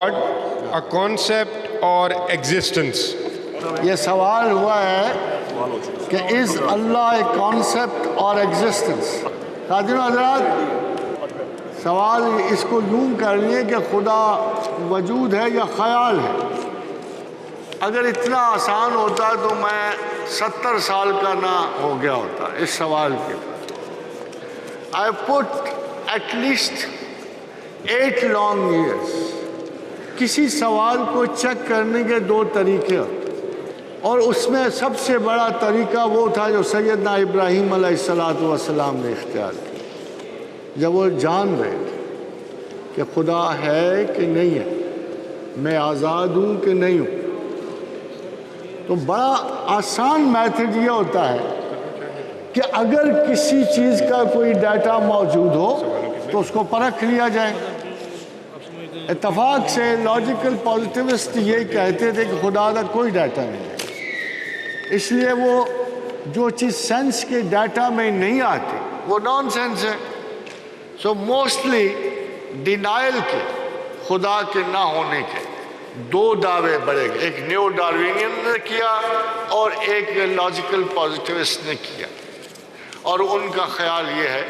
a concept or existence? یہ سوال ہوا ہے کہ از اللہ اے کانسیپٹ اور ایگزسٹنس. خادم حضرات، سوال اس کو یوں کر لیے کہ خدا وجود ہے یا خیال ہے. اگر اتنا آسان ہوتا تو میں 70 سال کا نہ ہو گیا ہوتا اس سوال کے پر. I put at least 8 long years. کسی سوال کو چیک کرنے کے 2 طریقے ہوتے، اور اس میں سب سے بڑا طریقہ وہ تھا جو سیدنا ابراہیم علیہ السلام نے اختیار کیا جب وہ جان رہے تھے کہ خدا ہے کہ نہیں ہے، میں آزاد ہوں کہ نہیں ہوں. تو بڑا آسان میتھڈ یہ ہوتا ہے کہ اگر کسی چیز کا کوئی ڈیٹا موجود ہو تو اس کو پرکھ لیا جائے. اتفاق سے لاجیکل پازیٹیوسٹ یہ کہتے تھے کہ خدا کا کوئی ڈیٹا نہیں ہے، اس لیے وہ جو چیز سینس کے ڈیٹا میں نہیں آتی وہ نان سینس ہے. سو موسٹلی ڈینائل کے خدا کے نہ ہونے کے 2 دعوے بڑھے گئے، ایک نیو ڈاروینین نے کیا اور ایک لاجیکل پازیٹیوسٹ نے کیا. اور ان کا خیال یہ ہے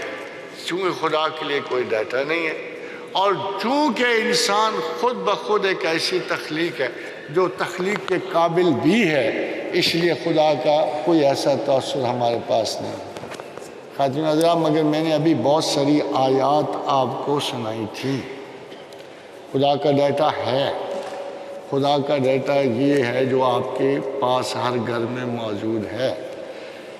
چونکہ خدا کے لیے کوئی ڈیٹا نہیں ہے، اور چونکہ انسان خود بخود ایک ایسی تخلیق ہے جو تخلیق کے قابل بھی ہے، اس لیے خدا کا کوئی ایسا تاثر ہمارے پاس نہیں. خاتون حضرات، مگر میں نے ابھی بہت ساری آیات آپ کو سنائی تھی. خدا کا ڈیٹا ہے. خدا کا ڈیٹا یہ ہے جو آپ کے پاس ہر گھر میں موجود ہے.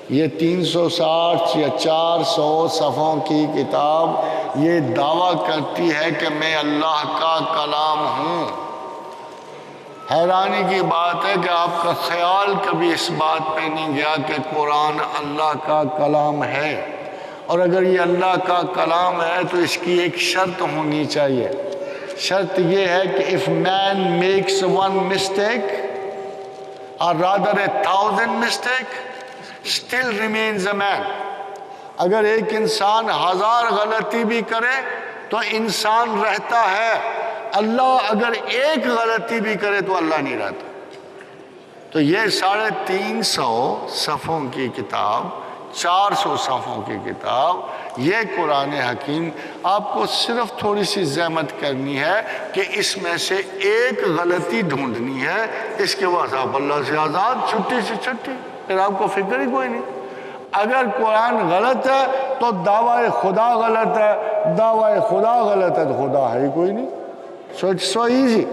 یہ 360 یا 400 صفحوں کی کتاب یہ دعویٰ کرتی ہے کہ میں اللہ کا کلام ہوں. حیرانی کی بات ہے کہ آپ کا خیال کبھی اس بات پہ نہیں گیا کہ قرآن اللہ کا کلام ہے. اور اگر یہ اللہ کا کلام ہے تو اس کی ایک شرط ہونی چاہیے. شرط یہ ہے کہ if man makes one mistake or rather 1,000 mistake still remains a man. اگر ایک انسان 1000 غلطی بھی کرے تو انسان رہتا ہے. اللہ اگر ایک غلطی بھی کرے تو اللہ نہیں رہتا. تو یہ 350 صفحوں کی کتاب، 400 صفحوں کی کتاب، یہ قرآن حکیم آپ کو صرف تھوڑی سی زحمت کرنی ہے کہ اس میں سے ایک غلطی ڈھونڈنی ہے. اس کے بعد آپ اللہ سے آزاد، چھٹی سے چھٹی، پھر آپ کو فکر ہی کوئی نہیں. اگر قرآن غلط ہے تو دعویٰ خدا غلط ہے، دعویٰ خدا غلط ہے تو خدا ہے ہی کوئی نہیں. So easy.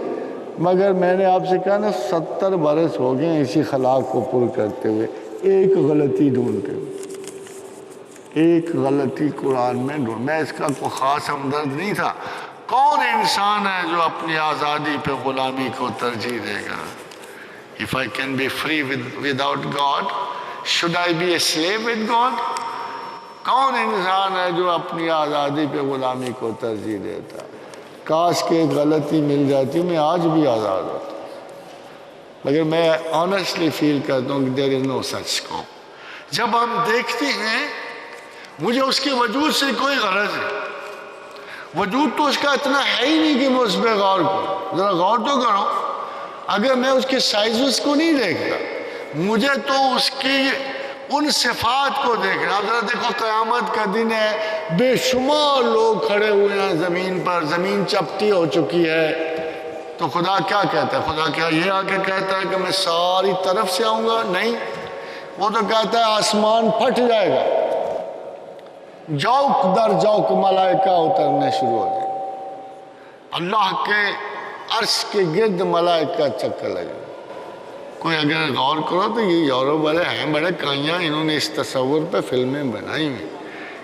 مگر میں نے آپ سے کہا نا 70 برس ہو گئے اسی خلاق کو پر کرتے ہوئے، ایک غلطی ڈھونڈتے ہوئے، ایک غلطی قرآن میں ڈھونڈ. میں اس کا کوئی خاص ہمدرد نہیں تھا. کون انسان ہے جو اپنی آزادی پہ غلامی کو ترجیح دے گا؟ If I can be free without God, should I be a slave with God? کون انسان ہے جو اپنی آزادی پہ غلامی کو ترجیح دیتا؟ کاش کہ ایک غلطی مل جاتی میں آج بھی آزاد ہوتا. مگر میں آنیسٹلی فیل کرتا ہوں کہ دیر از نو سچ scope. جب ہم دیکھتے ہیں مجھے اس کے وجود سے کوئی غرض ہے، وجود تو اس کا اتنا ہے ہی نہیں کہ میں اس پہ غور کروں. ذرا غور تو کرو. اگر میں اس کے سائزز کو نہیں دیکھتا، مجھے تو اس کی ان صفات کو دیکھنا. ذرا دیکھو قیامت کا دن ہے، بے شمار لوگ کھڑے ہوئے ہیں زمین پر، زمین چپٹی ہو چکی ہے. تو خدا کیا کہتا ہے؟ خدا کیا یہ آ کے کہتا ہے کہ میں ساری طرف سے آؤں گا؟ نہیں، وہ تو کہتا ہے آسمان پھٹ جائے گا، جوک در جوک ملائکہ اترنے شروع ہو جائے. اللہ کے عرش کے گرد ملائکہ چکر لگے. کوئی اگر غور کرو تو یہ یورپ والے ہیں بڑے کائیاں، انہوں نے اس تصور پہ فلمیں بنائی ہیں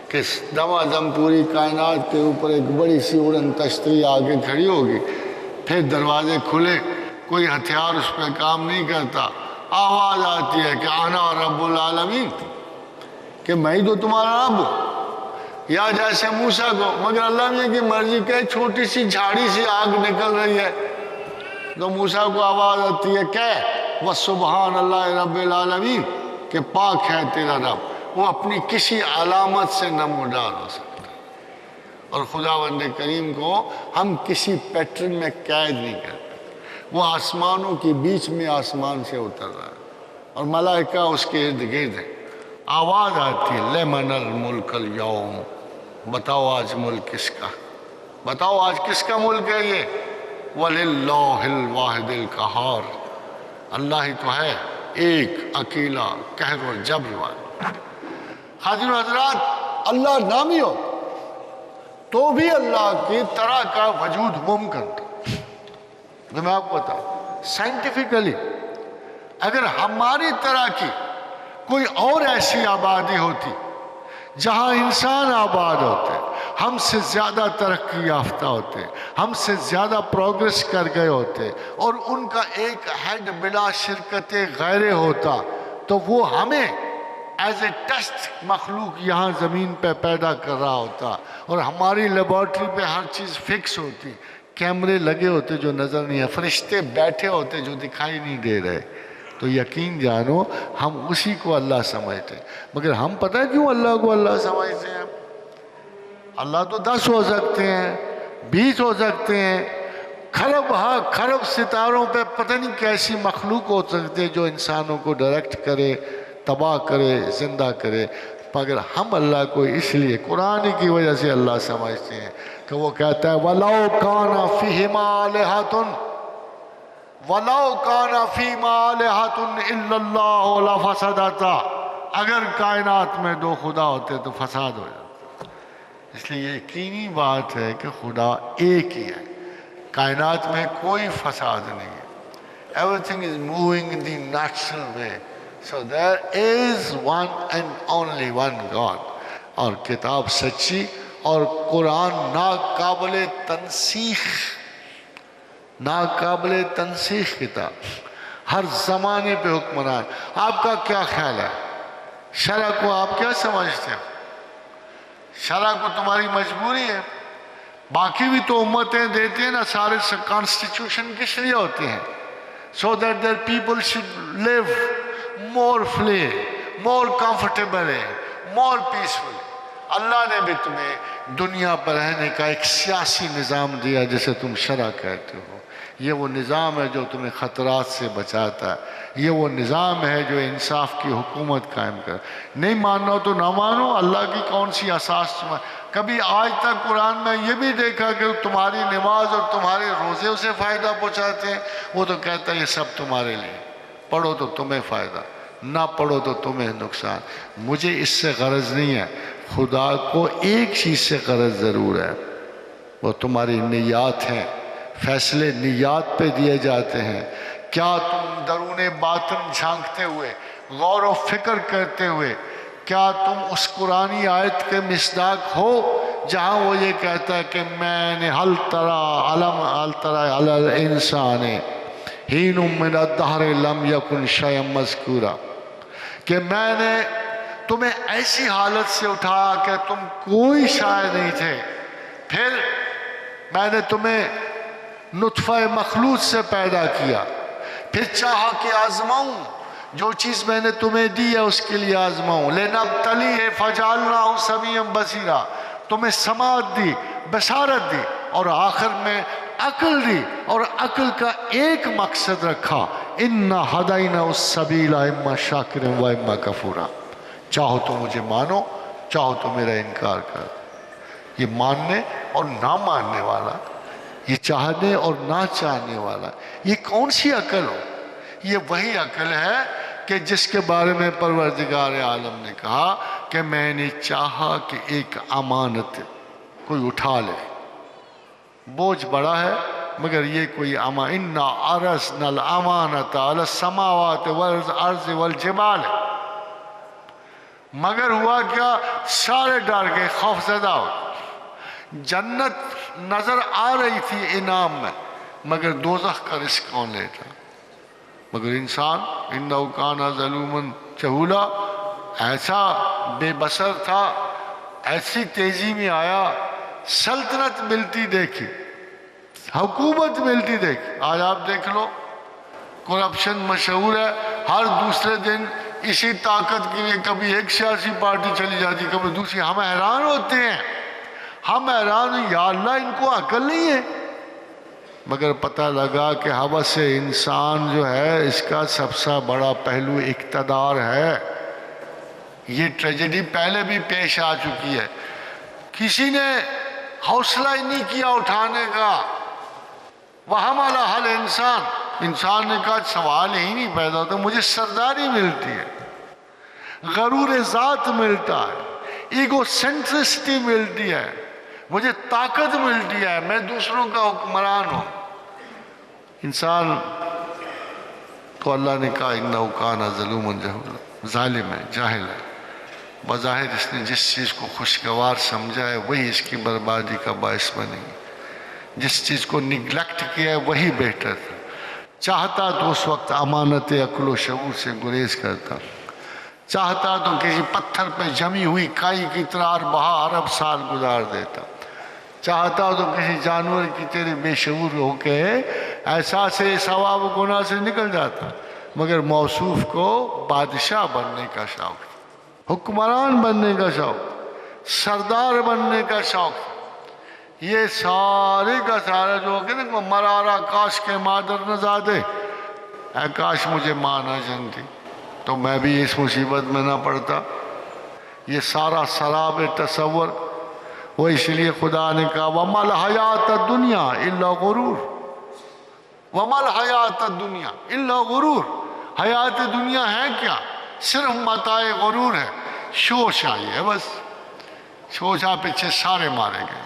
کہ دم پوری کائنات کے اوپر ایک بڑی سی اڑن تشتری آگے کھڑی ہوگی، پھر دروازے کھلے، کوئی ہتھیار اس پہ کام نہیں کرتا، آواز آتی ہے کہ انا رب العالمین، کہ میں ہی تو تمہارا رب ہوں. یا جیسے موسیٰ کو، مگر اللہ نے کی مرضی کہ چھوٹی سی جھاڑی سی آگ نکل رہی ہے تو موسیٰ کو آواز آتی ہے کہ وَسُبْحَانَ اللَّهِ رَبِّ الْعَالَمِينَ، کہ پاک ہے تیرا رب. وہ اپنی کسی علامت سے نمودار ہو سکتا. اور خداوند کریم کو ہم کسی پیٹرن میں قید نہیں کرتے. وہ آسمانوں کے بیچ میں آسمان سے اتر رہا ہے اور ملائکہ اس کے ارد گرد ہے. آواز آتی ہے لمن الملک اليوم، بتاؤ آج ملک کس کا، بتاؤ آج کس کا ملک ہے یہ. وَلِلَّهِ الْوَاحِدِ الْقَهَّارِ، اللہ ہی تو ہے ایک اکیلا قہر و جبر والا. حاضرین حضرات، اللہ نامی ہو تو بھی اللہ کی طرح کا وجود ممکن تھا. تو میں آپ کو بتاؤں سائنٹیفکلی اگر ہماری طرح کی کوئی اور ایسی آبادی ہوتی جہاں انسان آباد ہوتے، ہم سے زیادہ ترقی یافتہ ہوتے، ہم سے زیادہ پروگریس کر گئے ہوتے، اور ان کا ایک ہیڈ بلا شرکت غیر ہوتا، تو وہ ہمیں ایز اے ٹیسٹ مخلوق یہاں زمین پہ پیدا کر رہا ہوتا، اور ہماری لیبارٹری پہ ہر چیز فکس ہوتی، کیمرے لگے ہوتے جو نظر نہیں ہے، فرشتے بیٹھے ہوتے جو دکھائی نہیں دے رہے. تو یقین جانو ہم اسی کو اللہ سمجھتے ہیں. مگر ہم پتہ ہے کیوں اللہ کو اللہ سمجھتے ہیں؟ اللہ تو 10 ہو سکتے ہیں، 20 ہو سکتے ہیں، کھرب ستاروں پہ پتہ نہیں کیسی مخلوق ہو سکتے جو انسانوں کو ڈائریکٹ کرے، تباہ کرے، زندہ کرے. مگر ہم اللہ کو اس لیے قرآن کی وجہ سے اللہ سمجھتے ہیں کہ وہ کہتا ہے وَلَوْ كَانَ فِيهِمَا آلِهَةٌ وَلَوْ كَانَ فِيهِمَا آلِهَةٌ إِلَّا اللَّهُ لَفَسَدَتَا، اگر کائنات میں 2 خدا ہوتے تو فساد ہو جاتا. اس لیے یہ یقینی بات ہے کہ خدا ایک ہی ہے، کائنات میں کوئی فساد نہیں ہے. Everything is moving in the natural way. So there is one and only one God. اور کتاب سچی اور قرآن ناقابل تنسیخ کتاب، ہر زمانے پہ حکمران. آپ کا کیا خیال ہے؟ شرع کو آپ کیا سمجھتے ہیں؟ شرع کو تمہاری مجبوری ہے. باقی بھی تو امتیں دیتے ہیں نا، سارے کانسٹیٹیوشن کس لیے ہوتے ہیں؟ so that their people should live more free, more comfortable, more peaceful. اللہ نے بھی تمہیں دنیا پر رہنے کا ایک سیاسی نظام دیا جسے تم شرع کہتے ہو. یہ وہ نظام ہے جو تمہیں خطرات سے بچاتا ہے، یہ وہ نظام ہے جو انصاف کی حکومت قائم کر. نہیں مانو تو نہ مانو، اللہ کی کون سی اساس کبھی آج تک قرآن میں یہ بھی دیکھا کہ تمہاری نماز اور تمہارے روزے اسے فائدہ پہنچاتے ہیں؟ وہ تو کہتا ہے یہ سب تمہارے لیے، پڑھو تو تمہیں فائدہ، نہ پڑھو تو تمہیں نقصان. مجھے اس سے غرض نہیں ہے. خدا کو ایک چیز سے غرض ضرور ہے، وہ تمہاری نیات ہیں. فیصلے نیات پہ دیے جاتے ہیں. کیا تم درون باطن جھانکتے ہوئے، غور و فکر کرتے ہوئے، کیا تم اس قرآنی آیت کے مصداق ہو جہاں وہ یہ کہتا ہے کہ میں نے حل ترى علی الانسان حین من الدہر لم یکن شیئا مذکورا، کہ میں نے تمہیں ایسی حالت سے اٹھایا کہ تم کوئی شاعر نہیں تھے، پھر میں نے تمہیں نطفہ مخلوط سے پیدا کیا، پھر چاہا کہ آزماؤں، جو چیز میں نے تمہیں دی ہے اس کے لیے آزماؤں. لنبتلیہ فجعلناہ سمیعا بصیرا، تمہیں سماعت دی، بصارت دی، اور آخر میں عقل دی، اور عقل کا ایک مقصد رکھا اِنَّا ہَدَيْنَا السَّبِيلَ اِمَّا شَاكِرٍ وَإِمَّا كَفُورًا. چاہو تو مجھے مانو، چاہو تو میرا انکار کر. یہ ماننے اور نہ ماننے والا، یہ چاہنے اور نہ چاہنے والا، یہ کون سی عقل ہو؟ یہ وہی عقل ہے کہ جس کے بارے میں پروردگار عالم نے کہا کہ میں نے چاہا کہ ایک امانت کوئی اٹھا لے، بوجھ بڑا ہے مگر یہ کوئی اِنَّا عَرَضْنَا الْأَمَانَةَ عَلَى السَّمَاوَاتِ وَالْأَرْضِ وَالْجِبَالِ. مگر ہوا کیا؟ سارے ڈر گئے، خوف زدہ ہو. جنت نظر آ رہی تھی انعام میں، مگر دوزخ کا رزق کون لیتا؟ مگر انسان اِنَّهُ كَانَ ظَلُومًا جَهُولًا، ایسا بے بصر تھا، ایسی تیزی میں آیا، سلطنت ملتی دیکھی، حکومت ملتی دیکھی. آج آپ دیکھ لو کرپشن مشہور ہے، ہر دوسرے دن اسی طاقت کے لیے کبھی ایک سیاسی پارٹی چلی جاتی، کبھی دوسری. ہم حیران ہوتے ہیں، ہم حیران ہیں یا اللہ ان کو عقل نہیں ہے، مگر پتہ لگا کہ ہوس انسان جو ہے اس کا سب سے بڑا پہلو اقتدار ہے۔ یہ ٹریجڈی پہلے بھی پیش آ چکی ہے، کسی نے حوصلہ ہی نہیں کیا اٹھانے کا۔ وَحَمَلَ الْإِنسَانَ، انسان نے کہا سوال ہی نہیں پیدا ہوتا، مجھے سرداری ملتی ہے، غرور ذات ملتا ہے، ایگو سینٹرسٹی ملتی ہے، مجھے طاقت ملتی ہے، میں دوسروں کا حکمران ہوں۔ انسان تو اللہ نے کہا اِنَّهُ كَانَ ظَلُومًا جَهُولًا، ظالم ہے، جاہل ہے۔ بظاہر اس نے جس چیز کو خوشگوار سمجھا ہے وہی اس کی بربادی کا باعث بنے گی، جس چیز کو نگلیکٹ کیا ہے وہی بہتر تھا۔ چاہتا تو اس وقت امانت عقل و شعور سے گریز کرتا، چاہتا تو کسی پتھر پہ جمی ہوئی کائی کی طرح بہا ارب سال گزار دیتا، چاہتا تو کسی جانور کی تیرے بے شعور ہو کے احساس ثواب و گناہ سے نکل جاتا، مگر موصوف کو بادشاہ بننے کا شوق تھا، حکمران بننے کا شوق، سردار بننے کا شوق۔ یہ سارے کا سارا جو کہتے ہیں مرارا کاش کے مادر نزادے، اے کاش مجھے ماں نہ جنتی تو میں بھی اس مصیبت میں نہ پڑتا۔ یہ سارا سراب تصور، وہ اس لیے خدا نے کہا وَمَا الْحَيَاةَ الدُّنْيَا إِلَّا غُرُورٌ، وَمَا الْحَيَاةَ الدُّنْيَا إِلَّا غُرُورٌ، حیات دنیا ہے کیا؟ صرف متاع غرور ہے، شوش آئی ہے بس، شوشا پیچھے سارے مارے گئے،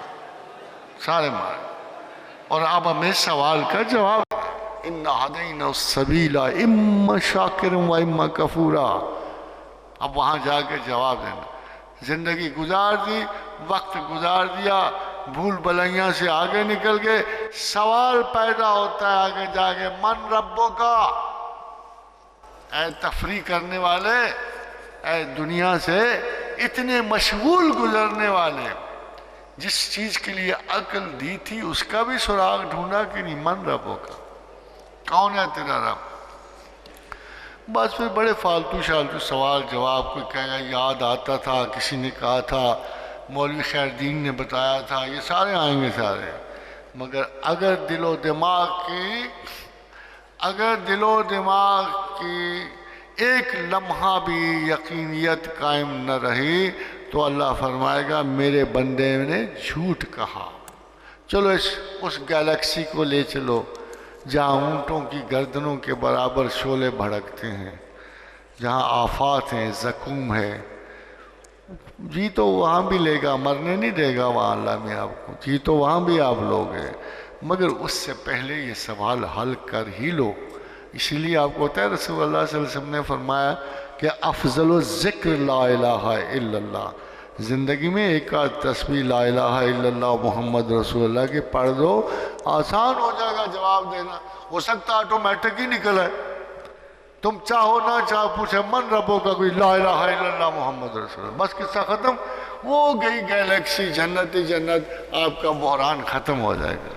سارے مارے۔ اور اب ہمیں سوال کا جواب اِنَّا هَدَيْنَا السَّبِيلَ إِمَّا شَاكِرًا وَإِمَّا كَفُورًا، اب وہاں جا کے جواب دینا۔ زندگی گزار دی، وقت گزار دیا، بھول بھلائیاں سے آگے نکل گئے، سوال پیدا ہوتا ہے آگے جا کے من ربوں کا، اے تفریح کرنے والے، اے دنیا سے اتنے مشغول گزرنے والے، جس چیز کے لیے عقل دی تھی اس کا بھی سراغ ڈھونڈا کہ نہیں؟ من ربوں کا، کون ہے تیرا رب؟ بس پھر بڑے فالتو شالتو سوال جواب، کوئی کہے گا یاد آتا تھا، کسی نے کہا تھا، مولوی خیر دین نے بتایا تھا، یہ سارے آئیں گے سارے، مگر اگر دل و دماغ کی ایک لمحہ بھی یقینیت قائم نہ رہی تو اللہ فرمائے گا میرے بندے نے جھوٹ کہا۔ چلو اس گیلیکسی کو لے چلو جہاں اونٹوں کی گردنوں کے برابر شعلے بھڑکتے ہیں، جہاں آفات ہیں، زکوم ہے، جی تو وہاں بھی لے گا، مرنے نہیں دے گا وہاں اللہ میں آپ کو، جی تو وہاں بھی آپ لوگ ہیں، مگر اس سے پہلے یہ سوال حل کر ہی لو۔ اسی لیے آپ کو ہوتا ہے رسول اللہ صلی اللہ علیہ وسلم نے فرمایا کہ افضل الذکر لا الہ الا اللہ، زندگی میں ایک آدھ تسبیح لا الہ الا اللہ محمد رسول اللہ کی پڑھ دو، آسان ہو جائے گا جواب دینا، ہو سکتا آٹومیٹک ہی نکل ہے، تم چاہو نہ چاہو پوچھے من ربوں کا کوئی لا الہ الا اللہ محمد رسول اللہ، بس قصہ ختم، وہ گئی گیلیکسی، جنت ہی جنت، آپ کا بحران ختم ہو جائے گا۔